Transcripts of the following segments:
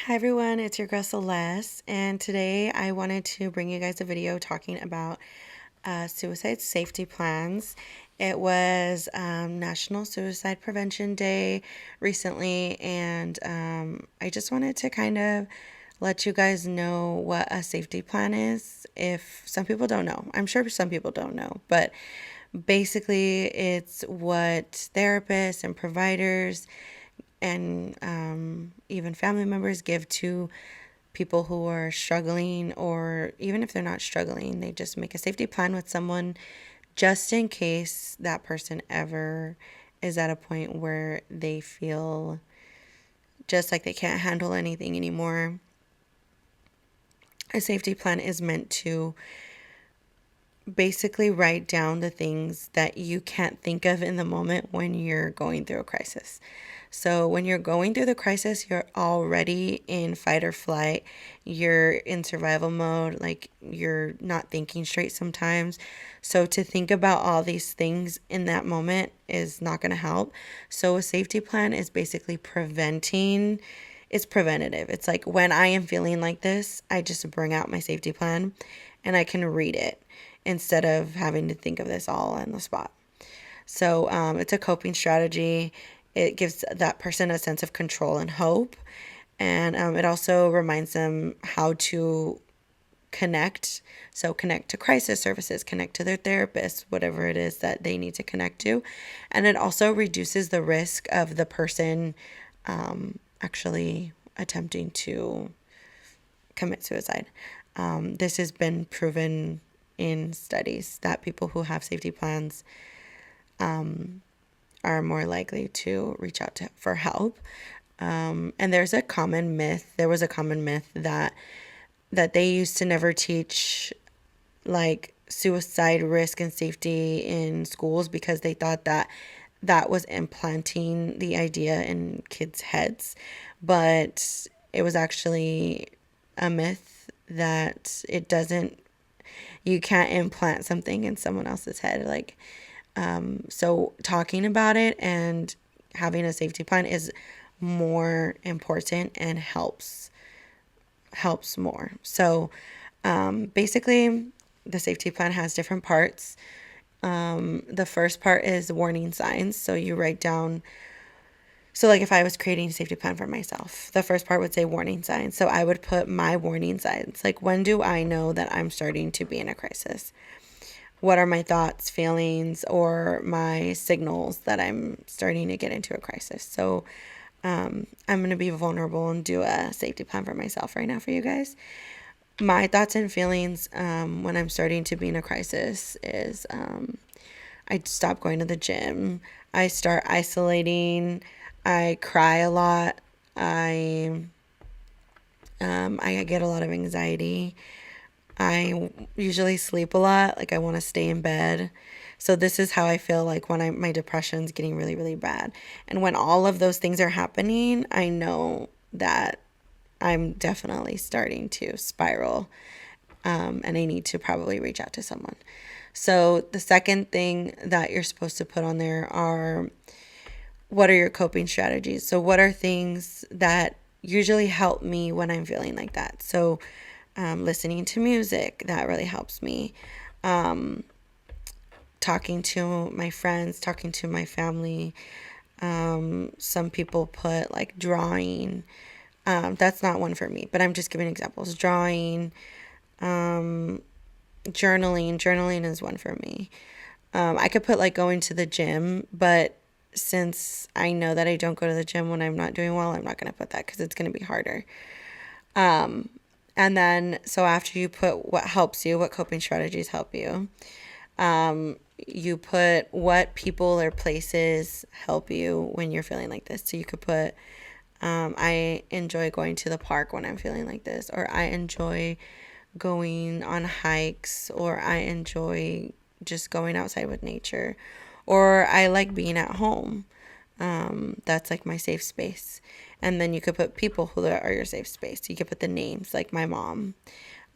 Hi everyone, it's your girl Celeste, and today I wanted to bring you guys a video talking about suicide safety plans. It was National Suicide Prevention Day recently, and I just wanted to kind of let you guys know what a safety plan is. If some people don't know, I'm sure some people don't know, but basically, it's what therapists and providers and even family members give to people who are struggling, or even if they're not struggling, they just make a safety plan with someone just in case that person ever is at a point where they feel just like they can't handle anything anymore. A safety plan is meant to basically write down the things that you can't think of in the moment when you're going through a crisis. So, when you're going through the crisis, you're already in fight or flight. You're in survival mode, like you're not thinking straight sometimes. So, to think about all these things in that moment is not going to help. So, a safety plan is basically it's preventative. It's like when I am feeling like this, I just bring out my safety plan and I can read it instead of having to think of this all on the spot. So it's a coping strategy. It gives that person a sense of control and hope. And it also reminds them how to connect. So, connect to crisis services, connect to their therapist, whatever it is that they need to connect to. And it also reduces the risk of the person actually attempting to commit suicide. This has been proven in studies that people who have safety plans are more likely to reach out for help. And there's a common myth. There was a common myth that they used to never teach like suicide risk and safety in schools because they thought that that was implanting the idea in kids' heads. But it was actually a myth that it doesn't, you can't implant something in someone else's head. So talking about it and having a safety plan is more important and helps more. So basically, the safety plan has different parts. The first part is warning signs. So you write down. So, like if I was creating a safety plan for myself, the first part would say warning signs. So I would put my warning signs. Like, when do I know that I'm starting to be in a crisis? What are my thoughts, feelings, or my signals that I'm starting to get into a crisis? So, I'm going to be vulnerable and do a safety plan for myself right now for you guys. My thoughts and feelings when I'm starting to be in a crisis is I stop going to the gym. I start isolating. I cry a lot. I get a lot of anxiety. I usually sleep a lot. Like I want to stay in bed. So this is how I feel like when my depression's getting really, really bad. And when all of those things are happening, I know that I'm definitely starting to spiral. And I need to probably reach out to someone. So the second thing that you're supposed to put on there are, what are your coping strategies? So what are things that usually help me when I'm feeling like that? So listening to music, that really helps me. Talking to my friends, talking to my family. Some people put like drawing. That's not one for me, but I'm just giving examples. Drawing, journaling. Journaling is one for me. I could put like going to the gym, but since I know that I don't go to the gym when I'm not doing well, I'm not going to put that because it's going to be harder. And then, so after you put what helps you, what coping strategies help you, you put what people or places help you when you're feeling like this. So you could put, I enjoy going to the park when I'm feeling like this, or I enjoy going on hikes, or I enjoy just going outside with nature, or I like being at home. That's like my safe space. And then you could put people who are your safe space. You could put the names, like my mom,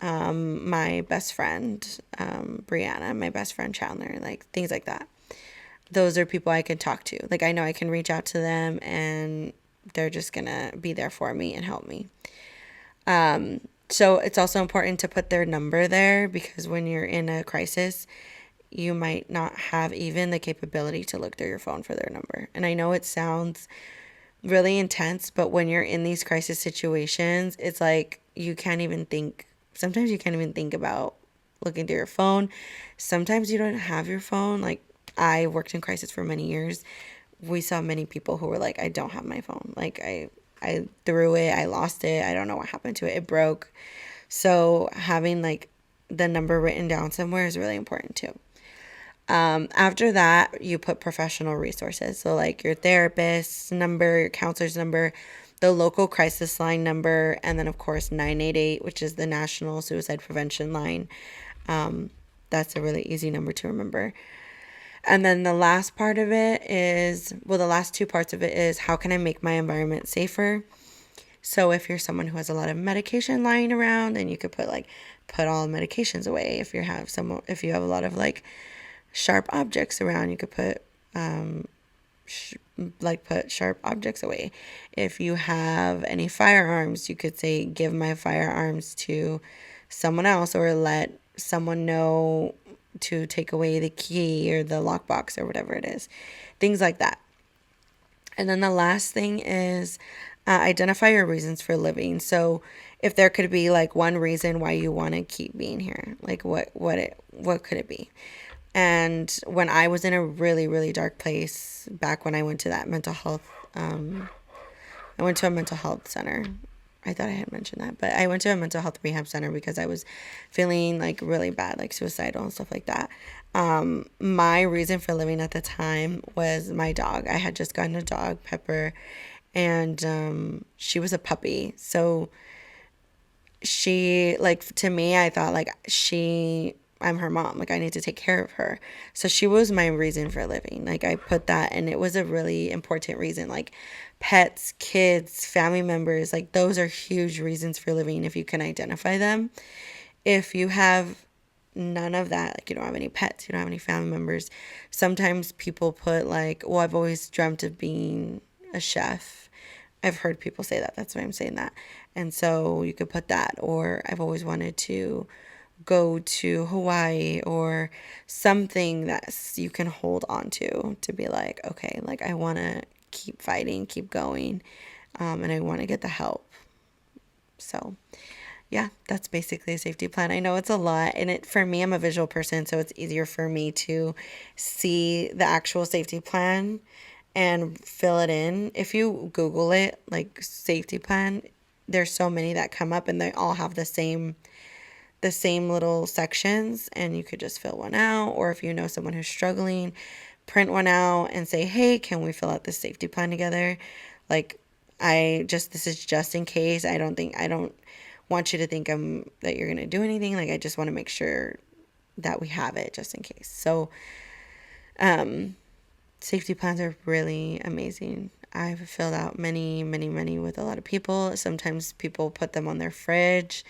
my best friend, Brianna, my best friend Chandler, like things like that. Those are people I can talk to. Like I know I can reach out to them and they're just gonna be there for me and help me. So it's also important to put their number there, because when you're in a crisis, you might not have even the capability to look through your phone for their number. And I know it sounds really intense, but when you're in these crisis situations, it's like you can't even think. Sometimes you can't even think about looking through your phone. Sometimes you don't have your phone. Like, I worked in crisis for many years. We saw many people who were like, I don't have my phone. Like, I threw it, I lost it, I don't know what happened to it, it broke. So having like the number written down somewhere is really important too. After that, you put professional resources. So, like your therapist's number, your counselor's number, the local crisis line number, and then, of course, 988, which is the National Suicide Prevention Line. That's a really easy number to remember. And then the last part of it is, well, the last two parts of it is, how can I make my environment safer? So if you're someone who has a lot of medication lying around, then you could put all medications away. If you have a lot of like sharp objects around, you could put sharp objects away. If you have any firearms, you could say, give my firearms to someone else, or let someone know to take away the key or the lockbox or whatever it is. Things like that. And then the last thing is, identify your reasons for living. So if there could be like one reason why you want to keep being here, like what could it be? And when I was in a really, really dark place, back when I went to that mental health, I went to a mental health center. I thought I had mentioned that, but I went to a mental health rehab center because I was feeling like really bad, like suicidal and stuff like that. My reason for living at the time was my dog. I had just gotten a dog, Pepper, and she was a puppy. So she, like, to me, I thought like I'm her mom. Like, I need to take care of her. So she was my reason for living. Like, I put that, and it was a really important reason. Like, pets, kids, family members, like, those are huge reasons for living if you can identify them. If you have none of that, like, you don't have any pets, you don't have any family members, sometimes people put like, well, I've always dreamt of being a chef. I've heard people say that. That's why I'm saying that. And so you could put that, or I've always wanted to go to Hawaii, or something that you can hold on to be like, okay, like, I want to keep fighting, keep going, and I want to get the help. So yeah, that's basically a safety plan. I know it's a lot, and for me, I'm a visual person, so it's easier for me to see the actual safety plan and fill it in. If you Google it, like safety plan, there's so many that come up, and they all have the same little sections, and you could just fill one out. Or if you know someone who's struggling, print one out and say, hey, can we fill out this safety plan together? Like, this is just in case. I don't want you to think that you're going to do anything. Like, I just want to make sure that we have it just in case. So, safety plans are really amazing. I've filled out many, many, many with a lot of people. Sometimes people put them on their fridge,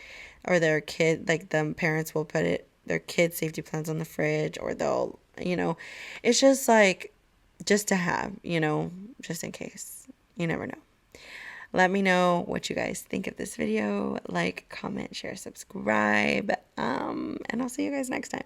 or their kid, like the parents will put their kids' safety plans on the fridge, or they'll, it's just like, just to have, just in case. You never know. Let me know what you guys think of this video. Like, comment, share, subscribe, and I'll see you guys next time.